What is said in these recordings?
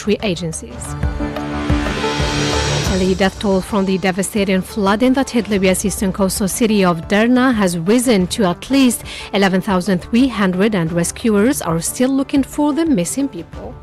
monetary agencies. The death toll from the devastating flooding that hit Libya's eastern coastal city of Derna has risen to at least 11,300, and rescuers are still looking for the missing people.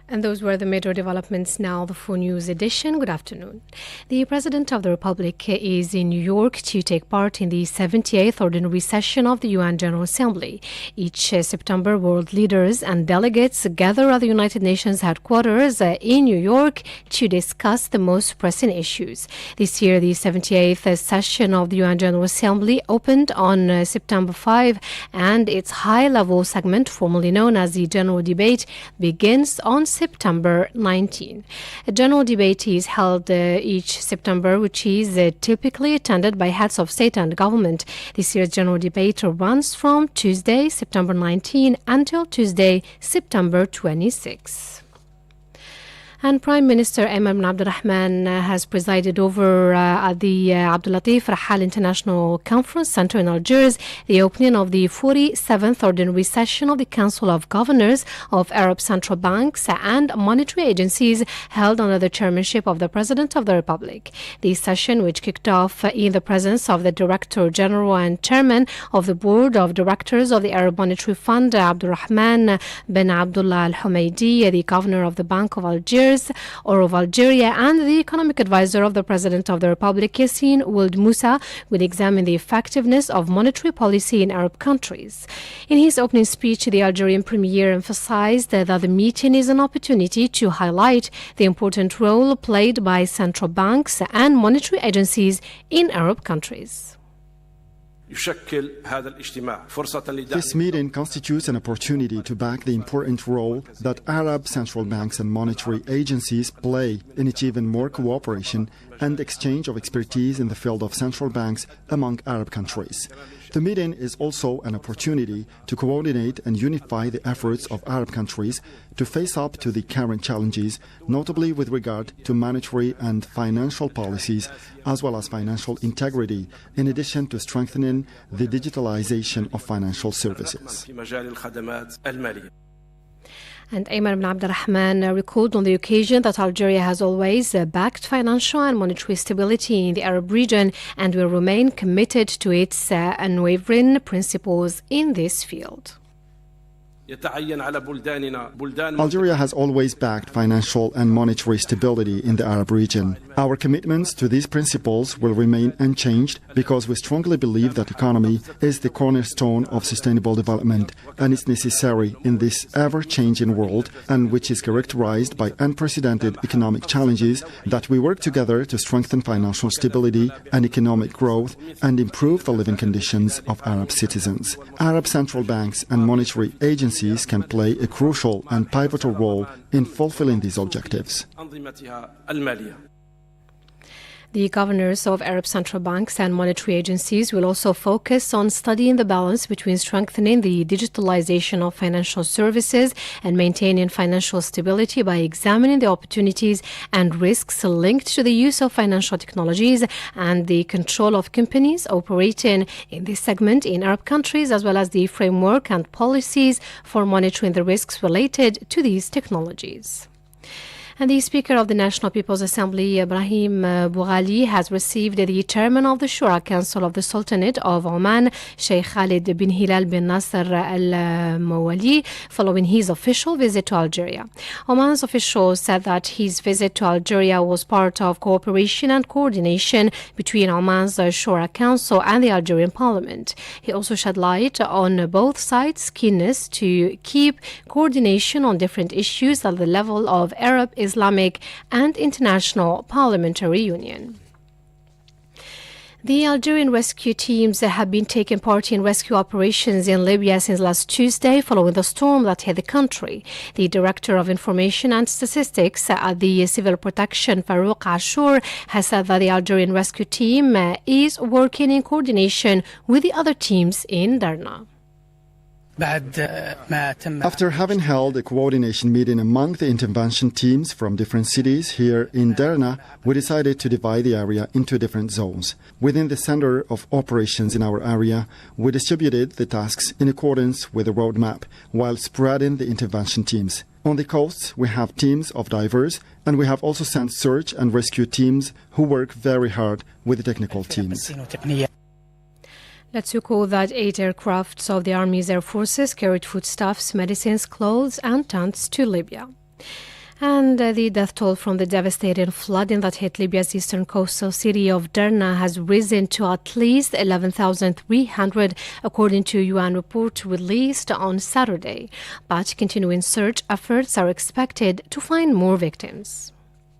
And those were the major developments. Now the full news edition. Good afternoon. The President of the Republic is in New York to take part in the 78th Ordinary Session of the UN General Assembly. Each September, world leaders and delegates gather at the United Nations headquarters in New York to discuss the most pressing issues. This year, the 78th session of the UN General Assembly opened on September 5, and its high-level segment, formerly known as the General Debate, begins on September 19. A general debate is held each September, which is typically attended by heads of state and government. This year's general debate runs from Tuesday, September 19 until Tuesday, September 26. And Prime Minister Ayman bin Abdulrahman has presided over at the Abdulatif Rahal International Conference Center in Algiers the opening of the 47th Ordinary Session of the Council of Governors of Arab Central Banks and Monetary Agencies, held under the chairmanship of the President of the Republic. The session, which kicked off in the presence of the Director General and Chairman of the Board of Directors of the Arab Monetary Fund, Abdulrahman bin Abdullah Al Humaydi, the Governor of the Bank of Algiers, or of Algeria, and the economic advisor of the President of the Republic, Yassine Ould Moussa, will examine the effectiveness of monetary policy in Arab countries. In his opening speech, the Algerian Premier emphasized that the meeting is an opportunity to highlight the important role played by central banks and monetary agencies in Arab countries. This meeting constitutes an opportunity to back the important role that Arab central banks and monetary agencies play in achieving more cooperation and exchange of expertise in the field of central banks among Arab countries. The meeting is also an opportunity to coordinate and unify the efforts of Arab countries to face up to the current challenges, notably with regard to monetary and financial policies, as well as financial integrity, in addition to strengthening the digitalization of financial services. And Ayman bin Abdulrahman recalled on the occasion that Algeria has always backed financial and monetary stability in the Arab region and will remain committed to its unwavering principles in this field. Algeria has always backed financial and monetary stability in the Arab region. Our commitments to these principles will remain unchanged because we strongly believe that economy is the cornerstone of sustainable development and is necessary in this ever-changing world, and which is characterized by unprecedented economic challenges, that we work together to strengthen financial stability and economic growth and improve the living conditions of Arab citizens. Arab central banks and monetary agencies can play a crucial and pivotal role in fulfilling these objectives. The governors of Arab central banks and monetary agencies will also focus on studying the balance between strengthening the digitalization of financial services and maintaining financial stability by examining the opportunities and risks linked to the use of financial technologies and the control of companies operating in this segment in Arab countries, as well as the framework and policies for monitoring the risks related to these technologies. And the Speaker of the National People's Assembly, Ibrahim Boughali, has received the Chairman of the Shura Council of the Sultanate of Oman, Sheikh Khalid bin Hilal bin Nasser Al Mawali, following his official visit to Algeria. Oman's officials said that his visit to Algeria was part of cooperation and coordination between Oman's Shura Council and the Algerian Parliament. He also shed light on both sides' keenness to keep coordination on different issues at the level of Arab, Islamic and international parliamentary union. The Algerian rescue teams have been taking part in rescue operations in Libya since last Tuesday following the storm that hit the country. The Director of Information and Statistics at the Civil Protection, Farouk Ashour, has said that the Algerian rescue team is working in coordination with the other teams in Derna. After having held a coordination meeting among the intervention teams from different cities here in Derna, we decided to divide the area into different zones. Within the center of operations in our area, we distributed the tasks in accordance with the roadmap while spreading the intervention teams. On the coasts, we have teams of divers, and we have also sent search and rescue teams who work very hard with the technical teams. Let's recall that 8 aircrafts of the Army's Air Forces carried foodstuffs, medicines, clothes and tents to Libya. And the death toll from the devastating flooding that hit Libya's eastern coastal city of Derna has risen to at least 11,300, according to a UN report released on Saturday. But continuing search efforts are expected to find more victims.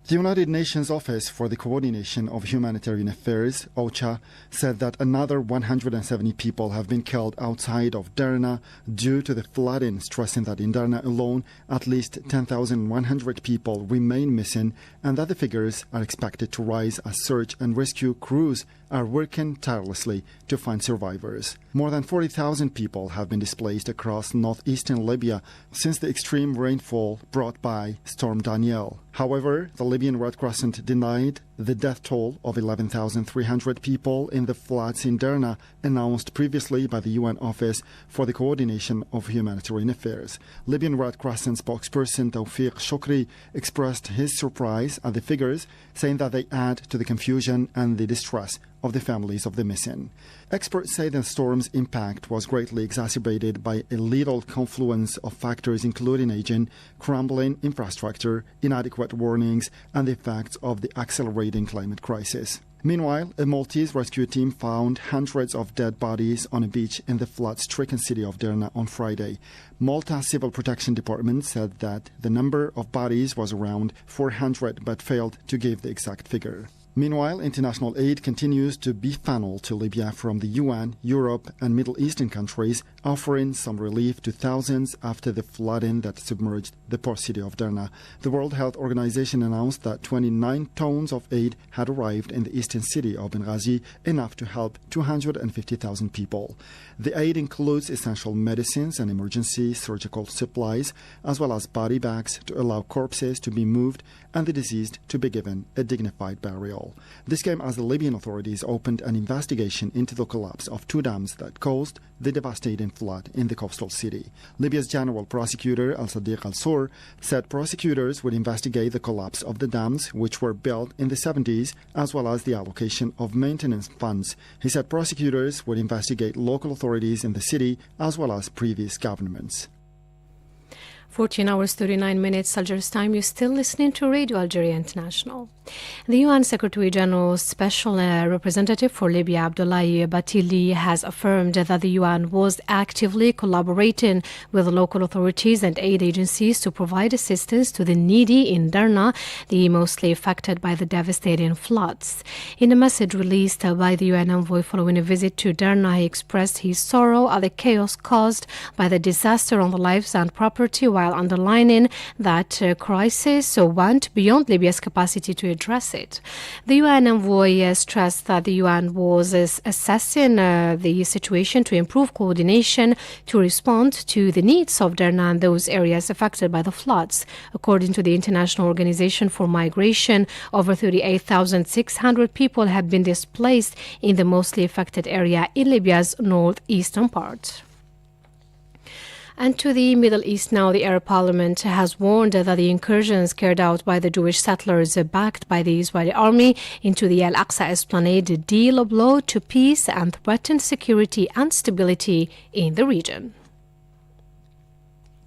The United Nations Office for the Coordination of Humanitarian Affairs, OCHA, said that another 170 people have been killed outside of Derna due to the flooding, stressing that in Derna alone, at least 10,100 people remain missing and that the figures are expected to rise as search and rescue crews are working tirelessly to find survivors. More than 40,000 people have been displaced across northeastern Libya since the extreme rainfall brought by Storm Danielle. However, the Libyan Red Crescent denied the death toll of 11,300 people in the floods in Derna announced previously by the UN Office for the Coordination of Humanitarian Affairs. Libyan Red Crescent spokesperson Tawfiq Shukri expressed his surprise at the figures, saying that they add to the confusion and the distress of the families of the missing. Experts say the storm's impact was greatly exacerbated by a lethal confluence of factors including aging, crumbling infrastructure, inadequate warnings, and the effects of the accelerating climate crisis. Meanwhile, a Maltese rescue team found hundreds of dead bodies on a beach in the flood-stricken city of Derna on Friday. Malta's Civil Protection Department said that the number of bodies was around 400 but failed to give the exact figure. Meanwhile, international aid continues to be funneled to Libya from the UN, Europe and Middle Eastern countries, offering some relief to thousands after the flooding that submerged the port city of Derna. The World Health Organization announced that 29 tons of aid had arrived in the eastern city of Benghazi, enough to help 250,000 people. The aid includes essential medicines and emergency surgical supplies, as well as body bags to allow corpses to be moved and the deceased to be given a dignified burial. This came as the Libyan authorities opened an investigation into the collapse of 2 dams that caused the devastating flood in the coastal city. Libya's general prosecutor Al-Sadiq Al-Sur said prosecutors would investigate the collapse of the dams, which were built in the 70s, as well as the allocation of maintenance funds. He said prosecutors would investigate local authorities in the city as well as previous governments. 14 hours 39 minutes Algiers time. You're still listening to Radio Algeria International. The UN Secretary General's Special Representative for Libya, Abdoulaye Batili, has affirmed that the UN was actively collaborating with local authorities and aid agencies to provide assistance to the needy in Derna, the mostly affected by the devastating floods. In a message released by the UN envoy following a visit to Derna, he expressed his sorrow at the chaos caused by the disaster on the lives and property, while underlining that crisis went beyond Libya's capacity to address it. The UN envoy stressed that the UN was assessing the situation to improve coordination to respond to the needs of Derna and those areas affected by the floods. According to the International Organization for Migration, over 38,600 people have been displaced in the mostly affected area in Libya's northeastern part. And to the Middle East now, the Arab Parliament has warned that the incursions carried out by the Jewish settlers backed by the Israeli army into the Al-Aqsa Esplanade deal a blow to peace and threaten security and stability in the region.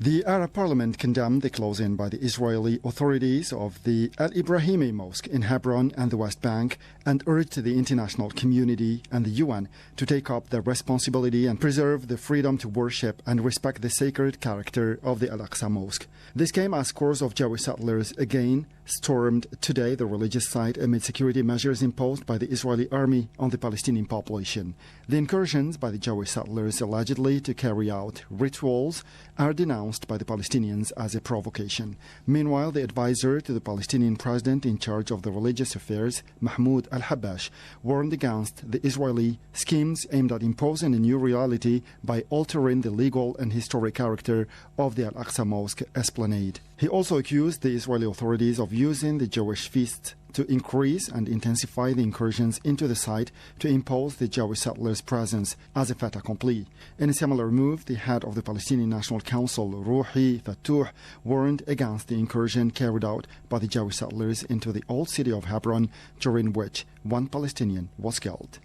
The Arab Parliament condemned the closing by the Israeli authorities of the Al-Ibrahimi Mosque in Hebron and the West Bank and urged the international community and the UN to take up their responsibility and preserve the freedom to worship and respect the sacred character of the Al-Aqsa Mosque. This came as scores of Jewish settlers again stormed today the religious site amid security measures imposed by the Israeli army on the Palestinian population. The incursions by the Jewish settlers allegedly to carry out rituals are denounced denounced by the Palestinians as a provocation. Meanwhile, the advisor to the Palestinian president in charge of the religious affairs, Mahmoud al-Habbash, warned against the Israeli schemes aimed at imposing a new reality by altering the legal and historic character of the Al-Aqsa Mosque esplanade. He also accused the Israeli authorities of using the Jewish feasts to increase and intensify the incursions into the site to impose the Jewish settlers' presence as a fait accompli. In a similar move, the head of the Palestinian National Council, Ruhi Fatouh, warned against the incursion carried out by the Jewish settlers into the old city of Hebron, during which one Palestinian was killed.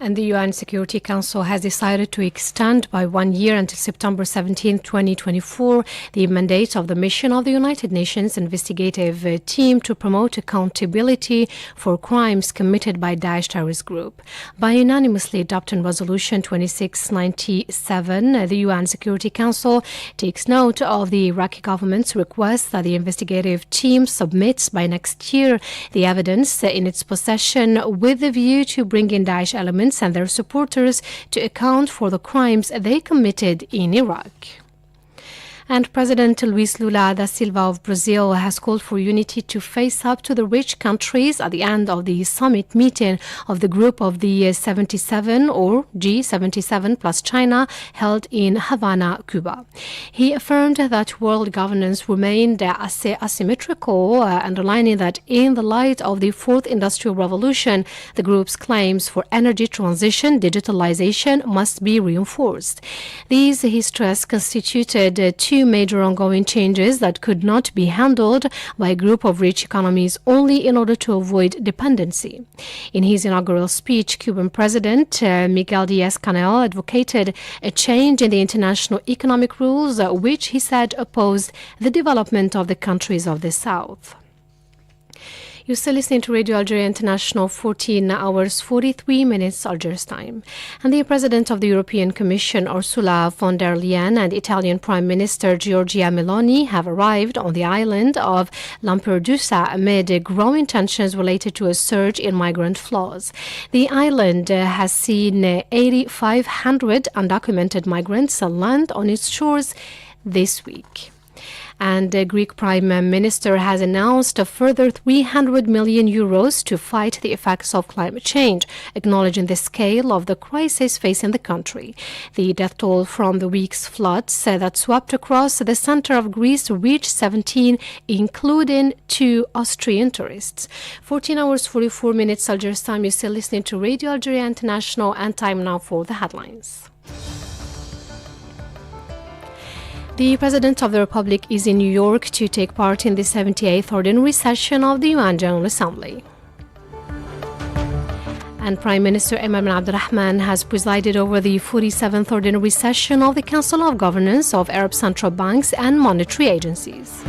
And the UN Security Council has decided to extend by 1 year until September 17, 2024, the mandate of the mission of the United Nations investigative team to promote accountability for crimes committed by Daesh terrorist group. By unanimously adopting Resolution 2697, the UN Security Council takes note of the Iraqi government's request that the investigative team submits by next year the evidence in its possession with the view to bringing Daesh elements and their supporters to account for the crimes they committed in Iraq. And President Luis Lula da Silva of Brazil has called for unity to face up to the rich countries at the end of the summit meeting of the Group of the 77 or G77 plus China held in Havana, Cuba. He affirmed that world governance remained asymmetrical, underlining that in the light of the Fourth Industrial Revolution, the group's claims for energy transition, digitalization must be reinforced. These, he stressed, constituted two major ongoing changes that could not be handled by a group of rich economies only in order to avoid dependency. In his inaugural speech, Cuban President Miguel Díaz-Canel advocated a change in the international economic rules, which he said opposed the development of the countries of the South. You're still listening to Radio Algeria International, 14 hours, 43 minutes Algiers time. And the President of the European Commission, Ursula von der Leyen, and Italian Prime Minister Giorgia Meloni have arrived on the island of Lampedusa amid growing tensions related to a surge in migrant flows. The island has seen 8,500 undocumented migrants land on its shores this week. And the Greek Prime Minister has announced a further 300 million euros to fight the effects of climate change, acknowledging the scale of the crisis facing the country. The death toll from the week's floods that swept across the center of Greece reached 17, including 2 Austrian tourists. 14 hours, 44 minutes Algiers time. You're still listening to Radio Algeria International, and time now for the headlines. The President of the Republic is in New York to take part in the 78th ordinary session of the UN General Assembly. And Prime Minister Emad bin Abdulrahman has presided over the 47th ordinary session of the Council of Governors of Arab Central Banks and Monetary Agencies.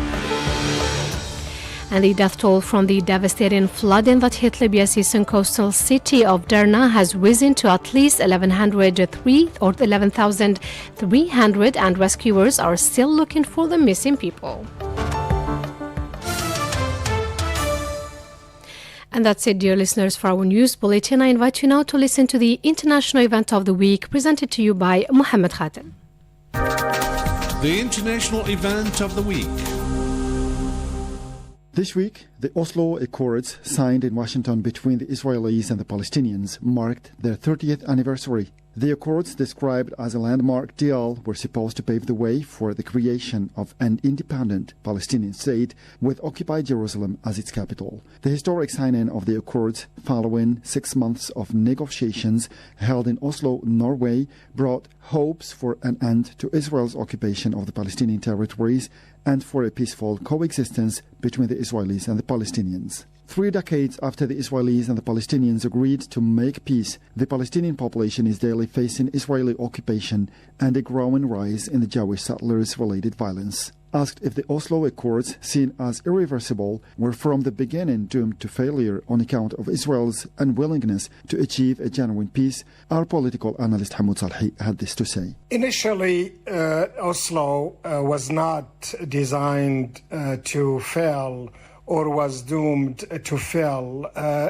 And the death toll from the devastating flooding that hit Libya's eastern coastal city of Derna has risen to at least 11,300, and rescuers are still looking for the missing people. And that's it, dear listeners, for our news bulletin. I invite you now to listen to the international event of the week, presented to you by Mohammed Khatem. The international event of the week. This week, the Oslo Accords, signed in Washington between the Israelis and the Palestinians, marked their 30th anniversary. The Accords, described as a landmark deal, were supposed to pave the way for the creation of an independent Palestinian state with occupied Jerusalem as its capital. The historic signing of the Accords, following 6 months of negotiations held in Oslo, Norway, brought hopes for an end to Israel's occupation of the Palestinian territories and for a peaceful coexistence between the Israelis and the Palestinians. 3 decades after the Israelis and the Palestinians agreed to make peace, the Palestinian population is daily facing Israeli occupation and a growing rise in the Jewish settlers-related violence. Asked if the Oslo Accords, seen as irreversible, were from the beginning doomed to failure on account of Israel's unwillingness to achieve a genuine peace, our political analyst Hamoud Salhi had this to say. Initially, Oslo was not designed to fail or was doomed to fail,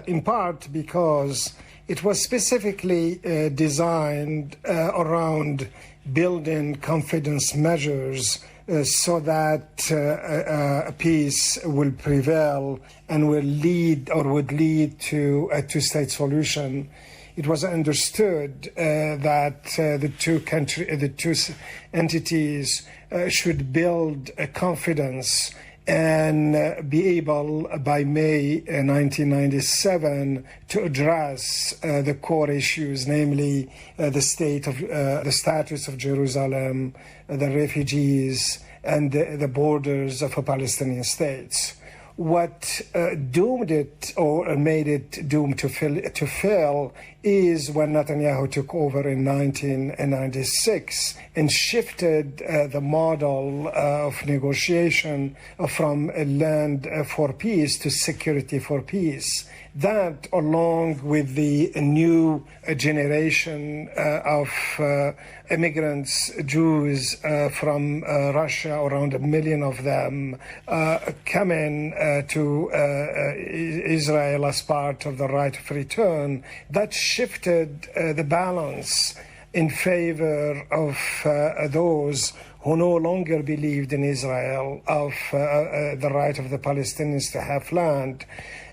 in part because it was specifically designed around building confidence measures so that peace will prevail and will lead or would lead to a two-state solution. It was understood that the two entities should build a confidence and be able by May 1997 to address the core issues, namely the status of Jerusalem, the refugees, and the borders of a Palestinian state. What doomed it or made it doomed to fail is when Netanyahu took over in 1996 and shifted the model of negotiation from land for peace to security for peace. That, along with the new generation of immigrants, Jews from Russia, around 1 million of them, coming to Israel as part of the right of return, that shifted the balance in favor of those who no longer believed in Israel, of the right of the Palestinians to have land.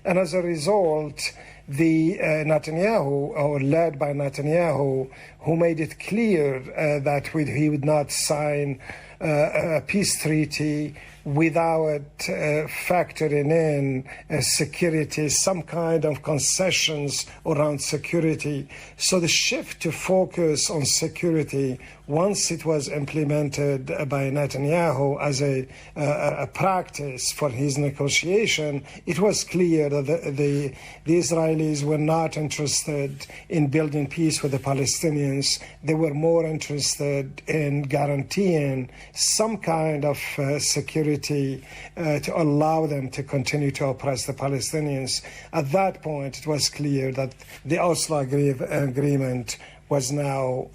And as a result, the Netanyahu, or led by Netanyahu, who made it clear that he would not sign a peace treaty without factoring in security, some kind of concessions around security. So the shift to focus on security, once it was implemented by Netanyahu as a practice for his negotiation, it was clear that the Israelis were not interested in building peace with the Palestinians. They were more interested in guaranteeing some kind of security to allow them to continue to oppress the Palestinians. At that point, it was clear that the Oslo agreement was now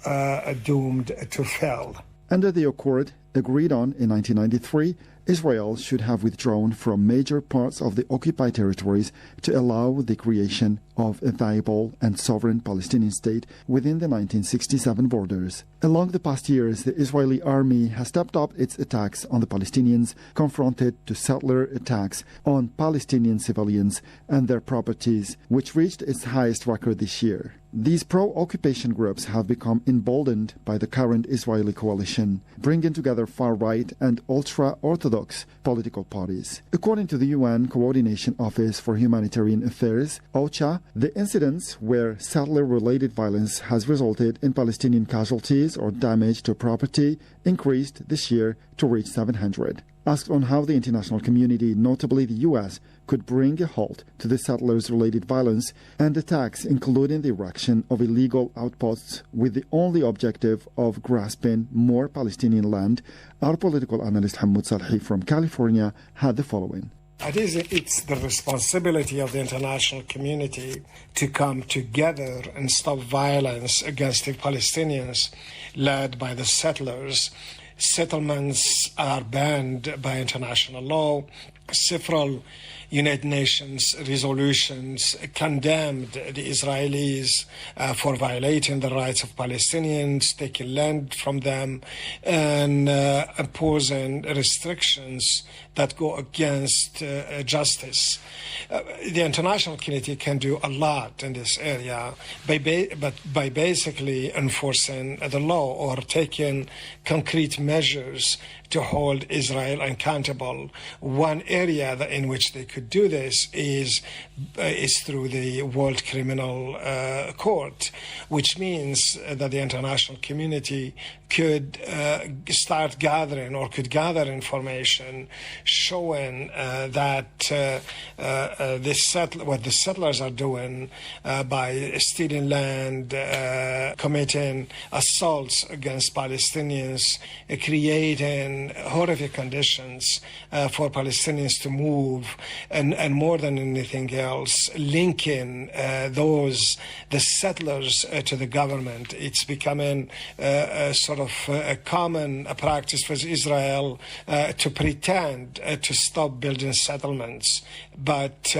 doomed to fail. Under the accord agreed on in 1993, Israel should have withdrawn from major parts of the occupied territories to allow the creation of a viable and sovereign Palestinian state within the 1967 borders. Along the past years, the Israeli army has stepped up its attacks on the Palestinians, confronted to settler attacks on Palestinian civilians and their properties, which reached its highest record this year. These pro-occupation groups have become emboldened by the current Israeli coalition, bringing together far-right and ultra-Orthodox political parties. According to the UN Coordination Office for Humanitarian Affairs, OCHA, the incidents where settler-related violence has resulted in Palestinian casualties or damage to property increased this year to reach 700. Asked on how the international community, notably the U.S., could bring a halt to the settlers-related violence and attacks, including the erection of illegal outposts with the only objective of grasping more Palestinian land, our political analyst Hamoud Salhi from California had the following. It's the responsibility of the international community to come together and stop violence against the Palestinians led by the settlers. Settlements are banned by international law. Several United Nations resolutions condemned the Israelis for violating the rights of Palestinians, taking land from them, and imposing restrictions that go against justice. The international community can do a lot in this area by basically enforcing the law or taking concrete measures to hold Israel accountable. One area in which they could do this is through the World Criminal Court, which means that the international community could start gathering or could gather information showing that what the settlers are doing by stealing land, committing assaults against Palestinians, creating horrific conditions for Palestinians Palestinians to move, and more than anything else, linking the settlers to the government. It's becoming a sort of a common practice for Israel to pretend to stop building settlements. But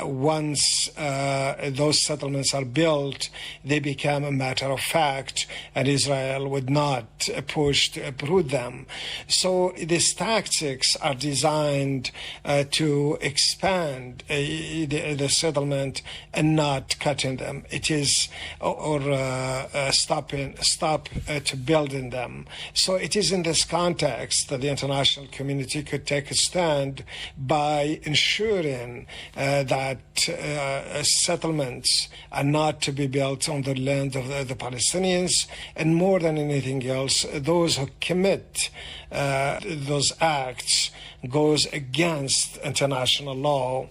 once those settlements are built, they become a matter of fact, and Israel would not push to uproot them. So these tactics are designed to expand the settlement and not cutting them. It is stop to building them. So it is in this context that the international community could take a stand by ensuring that settlements are not to be built on the land of the Palestinians, and more than anything else, those who commit those acts goes against international law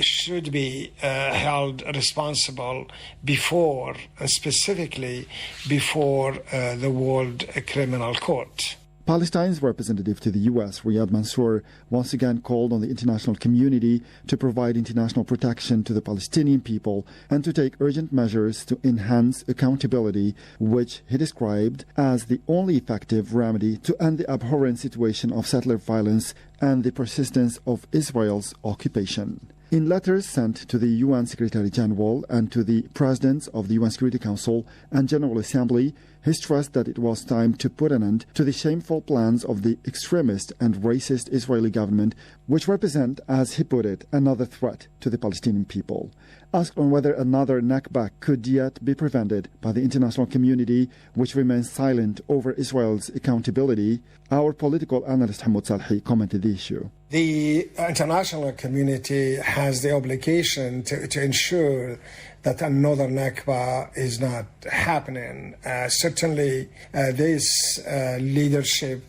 should be held responsible before, and specifically before, the World Criminal Court. Palestine's representative to the U.S., Riyad Mansour, once again called on the international community to provide international protection to the Palestinian people and to take urgent measures to enhance accountability, which he described as the only effective remedy to end the abhorrent situation of settler violence and the persistence of Israel's occupation. In letters sent to the UN Secretary General and to the presidents of the UN Security Council and General Assembly, he stressed that it was time to put an end to the shameful plans of the extremist and racist Israeli government, which represent, as he put it, another threat to the Palestinian people. Asked on whether another Nakba could yet be prevented by the international community, which remains silent over Israel's accountability, our political analyst Hamoud Salhi commented the issue. The international community has the obligation to ensure that another Nakba is not happening. Certainly, this leadership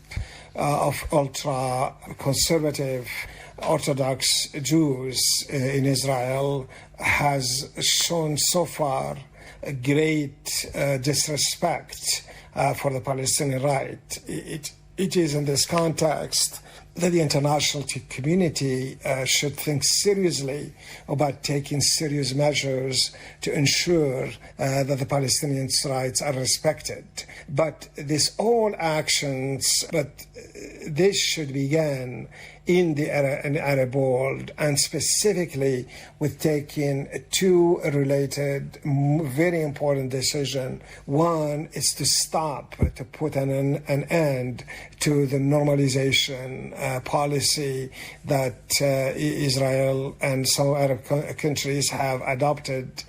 of ultra-conservative Orthodox Jews in Israel has shown so far a great disrespect for the Palestinian right. It is in this context that the international community should think seriously about taking serious measures to ensure that the Palestinians' rights are respected. But this should begin in the Arab world, and specifically with taking two related, very important decisions. One is to put an end to the normalization policy that Israel and some Arab countries have adopted.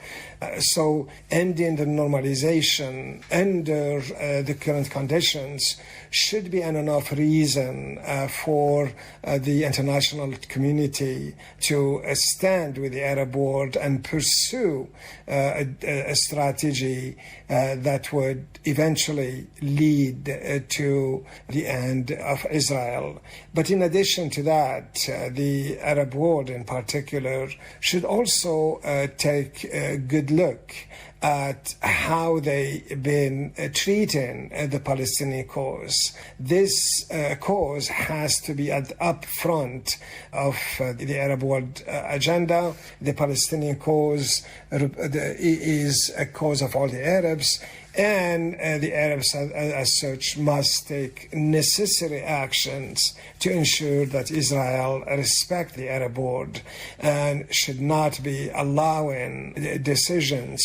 So ending the normalization under the current conditions should be an enough reason for the international community to stand with the Arab world and pursue a strategy that would eventually lead to the end of Israel. But in addition to that, the Arab world in particular should also take a good look at how they've been treating the Palestinian cause. This cause has to be at the upfront of the Arab world agenda. The Palestinian cause is a cause of all the Arabs, and the Arabs as such must take necessary actions to ensure that Israel respect the Arab world and should not be allowing decisions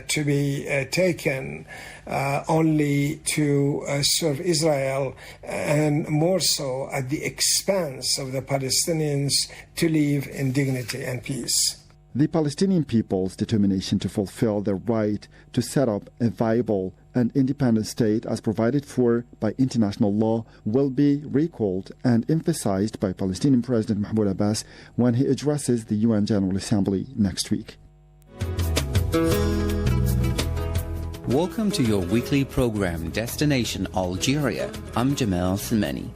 to be taken only to serve Israel, and more so at the expense of the Palestinians to live in dignity and peace. The Palestinian people's determination to fulfill their right to set up a viable and independent state as provided for by international law will be recalled and emphasized by Palestinian President Mahmoud Abbas when he addresses the UN General Assembly next week. Welcome to your weekly program, Destination Algeria. I'm Jamal Semeni.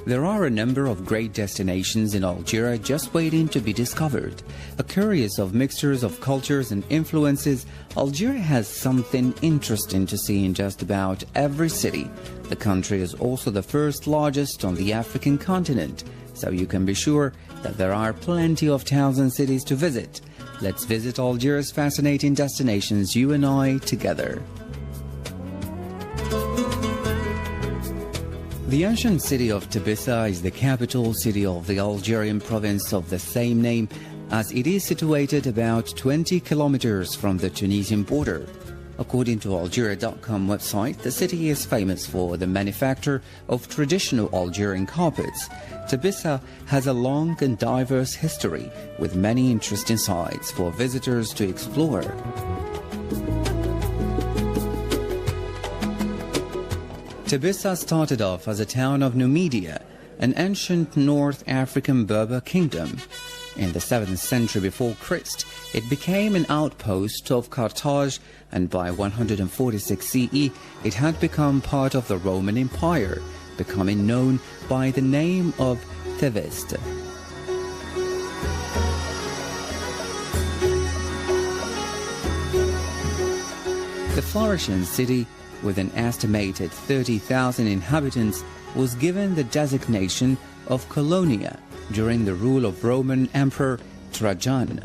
There are a number of great destinations in Algeria just waiting to be discovered. A curious of mixtures of cultures and influences, Algeria has something interesting to see in just about every city. The country is also the first largest on the African continent. so you can be sure that there are plenty of towns and cities to visit. Let's visit Algiers' fascinating destinations, you and I, together. The ancient city of Tebessa is the capital city of the Algerian province of the same name, as it is situated about 20 kilometers from the Tunisian border. According to Algeria.com website, the city is famous for the manufacture of traditional Algerian carpets. Tebessa has a long and diverse history, with many interesting sites for visitors to explore. Tebessa started off as a town of Numidia, an ancient North African Berber kingdom. In the 7th century before Christ, it became an outpost of Carthage, and by 146 CE, it had become part of the Roman Empire, becoming known by the name of Theveste. The flourishing city, with an estimated 30,000 inhabitants, was given the designation of Colonia during the rule of Roman Emperor Trajan.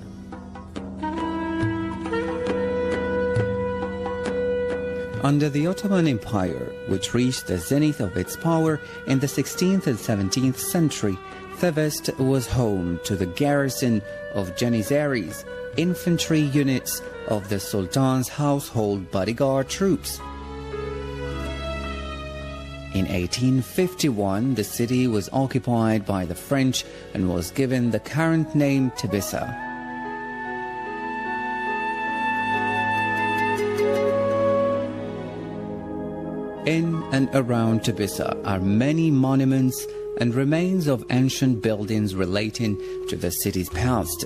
Under the Ottoman Empire, which reached the zenith of its power in the 16th and 17th century, Theveste was home to the garrison of Janissaries, infantry units of the Sultan's household bodyguard troops. In 1851, the city was occupied by the French and was given the current name Tebessa. In and around Tebessa are many monuments and remains of ancient buildings relating to the city's past.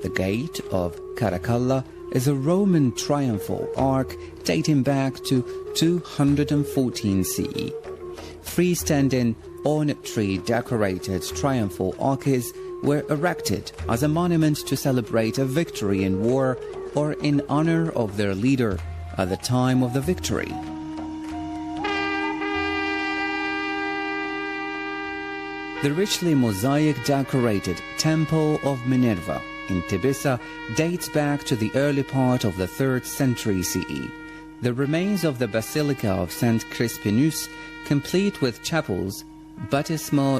The Gate of Caracalla is a Roman triumphal arch dating back to 214 CE. Freestanding, ornately decorated triumphal arches were erected as a monument to celebrate a victory in war or in honor of their leader at the time of the victory. The richly mosaic-decorated Temple of Minerva in Tebessa dates back to the early part of the 3rd century CE. The remains of the Basilica of St. Crispinus, complete with chapels, baptismal